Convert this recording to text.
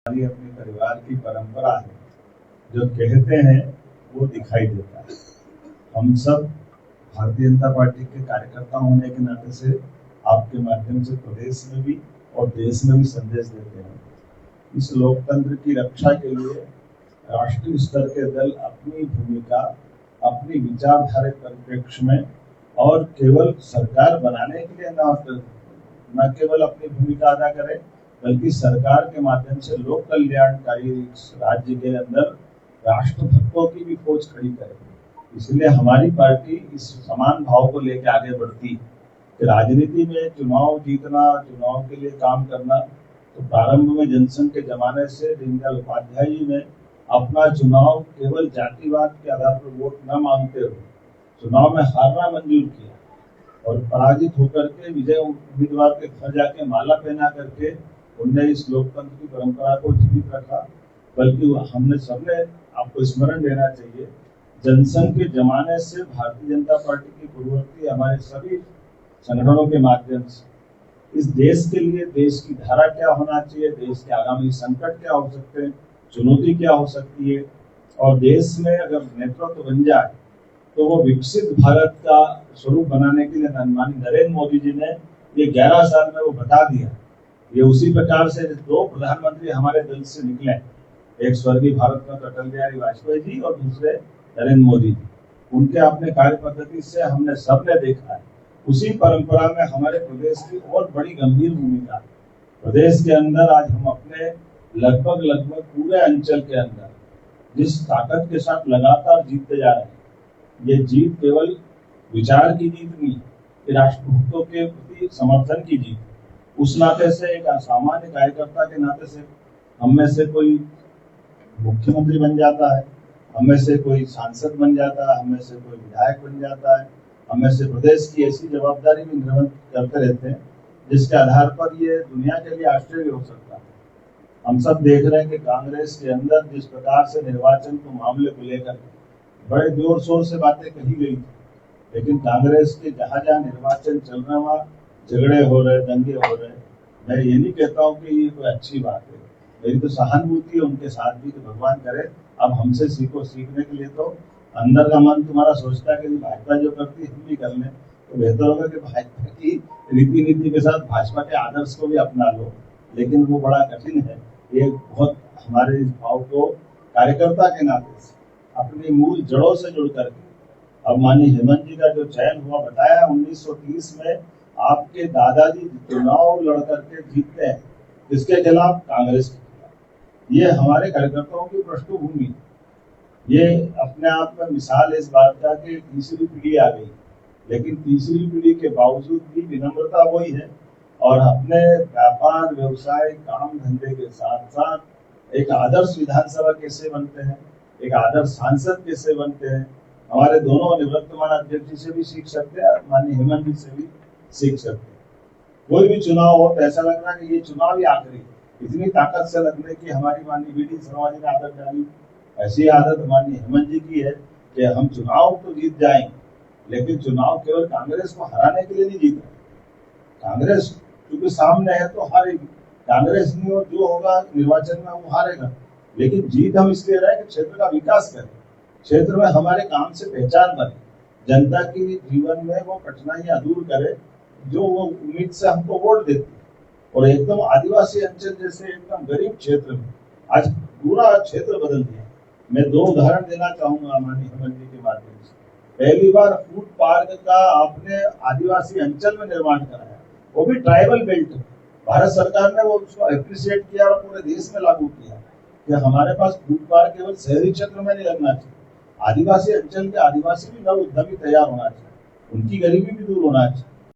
अपने परिवार की परंपरा है, जो कहते हैं वो दिखाई देता है। हम सब भारतीय जनता पार्टी के कार्यकर्ता होने के नाते से आपके माध्यम से प्रदेश में भी और देश में भी संदेश देते हैं। इस लोकतंत्र की रक्षा के लिए राष्ट्रीय स्तर के दल अपनी भूमिका अपनी विचारधारा परिप्रेक्ष्य में और केवल सरकार बनाने के लिए न केवल अपनी भूमिका अदा करें, बल्कि सरकार के माध्यम से लोक कल्याणकारी राज्य के अंदर राष्ट्रभक्तों की भी फौज खड़ी करे। इसलिए हमारी पार्टी इस समान भाव को लेकर आगे बढ़ती है कि राजनीति में चुनाव जीतना, चुनाव के लिए काम करना, तो प्रारंभ में जनसंघ के जमाने से दीनदयाल उपाध्याय जी ने अपना चुनाव केवल जातिवाद के आधार पर वोट न मांगते हुए चुनाव में हारना मंजूर किया और पराजित होकर के विजय उम्मीदवार के घर जाके माला पहना करके उनने इस लोकतंत्र की परंपरा को जीवित रखा। बल्कि हमने सबने आपको स्मरण देना चाहिए, जनसंघ के जमाने से भारतीय जनता पार्टी की पूर्ववर्ती हमारे सभी संगठनों के माध्यम से इस देश के लिए देश की धारा क्या होना चाहिए, देश के आगामी संकट क्या हो सकते हैं, चुनौती क्या हो सकती है, और देश में अगर नेतृत्व बन जाए तो वो विकसित भारत का स्वरूप बनाने के लिए माननीय नरेंद्र मोदी जी ने ये 11 साल में वो बता दिया। ये उसी प्रकार से दो प्रधानमंत्री हमारे दल से निकले, एक स्वर्गीय भारत रत्न अटल बिहारी वाजपेयी जी और दूसरे नरेंद्र मोदी जी। उनके अपने कार्य पद्धति से हमने सबने देखा है। उसी परंपरा में हमारे प्रदेश की और बड़ी गंभीर भूमिका है। प्रदेश के अंदर आज हम अपने लगभग पूरे अंचल के अंदर जिस ताकत के साथ लगातार जीतते जा रहे हैं, ये जीत केवल विचार की जीत नहीं, ये राष्ट्रभक्तों के प्रति समर्थन की जीत। उस नाते से एक सामान्य कार्यकर्ता के नाते से हम में से कोई मुख्यमंत्री बन जाता है, हम में से कोई सांसद बन जाता है, हम में से कोई विधायक बन जाता है, हम में से प्रदेश की ऐसी जवाबदारी भी निर्वहन करते रहते हैं जिसके आधार पर ये दुनिया के लिए आश्चर्य हो सकता है। हम सब देख रहे हैं कि कांग्रेस के अंदर जिस प्रकार से निर्वाचन के मामले को लेकर बड़े जोर शोर से बातें कही गई, लेकिन कांग्रेस के जहाँ जहाँ निर्वाचन चल रहा वहाँ झगड़े हो रहे, दंगे हो रहे। मैं ये नहीं कहता हूँ कि ये कोई अच्छी बात है, मेरी तो सहानुभूति है उनके साथ भी, तो भगवान करे अब हमसे सीखो। सीखने के लिए तो अंदर का मन तुम्हारा सोचता है कि भाजपा जो करती है हम भी कर लें, तो बेहतर होगा कि भाजपा की रीति नीति के साथ भाजपा के आदर्श को भी अपना लो, लेकिन वो बड़ा कठिन है। ये बहुत हमारे इस भाव को कार्यकर्ता के नाते से अपनी मूल जड़ों से जुड़ करके, अब माननीय हेमंत जी का जो चयन हुआ बताया 1930 में आपके दादाजी चुनाव लड़ करके जीतते हैं, इसके खिलाफ कांग्रेस के खिलाफ। ये हमारे कार्यकर्ताओं की पृष्ठभूमि, ये अपने आप में मिसाल इस बात का कि तीसरी पीढ़ी आ गई, लेकिन तीसरी पीढ़ी के बावजूद भी विनम्रता वही है और अपने व्यापार व्यवसाय काम धंधे के साथ साथ एक आदर्श विधानसभा कैसे बनते हैं, एक आदर्श सांसद कैसे बनते हैं, हमारे दोनों निवृत्तमान अध्यक्ष जी से भी सीख सकते हैं, माननीय हेमंत जी से भी सीख सकते हैं। कोई भी चुनाव हो तो ऐसा लग रहा है कि ये चुनाव ही आखिरी, इतनी ताकत से लगने की हमारी माननीय वीडी शर्मा जी ने आदत डाली। ऐसी आदत माननीय हेमंत जी की है कि हम चुनाव तो जीत जाएंगे, लेकिन चुनाव केवल कांग्रेस को हराने के लिए नहीं जीत रहे। कांग्रेस क्योंकि सामने है तो हारेगी, कांग्रेस नहीं हो जो होगा निर्वाचन में वो हारेगा, लेकिन जीत हम इसलिए रहे कि क्षेत्र का विकास करें, क्षेत्र में हमारे काम से पहचान बने, जनता की जीवन में वो कठिनाइयां दूर करे जो वो उम्मीद से हमको वोट देती है। और एकदम आदिवासी अंचल जैसे एकदम गरीब क्षेत्र में आज पूरा क्षेत्र बदल दिया। मैं दो उदाहरण देना चाहूंगा माननीय हेमंत जी के माध्यम से। पहली बार फूड पार्क का आपने आदिवासी अंचल में निर्माण कराया, वो भी ट्राइबल बेल्ट। भारत सरकार ने वो उसको एप्रिशिएट किया और पूरे देश में लागू किया कि हमारे पास फूड पार्क केवल शहरी क्षेत्र में नहीं लगना चाहिए, आदिवासी अंचल के आदिवासी भी नव उद्यमी तैयार होना चाहिए, उनकी गरीबी भी दूर होना चाहिए।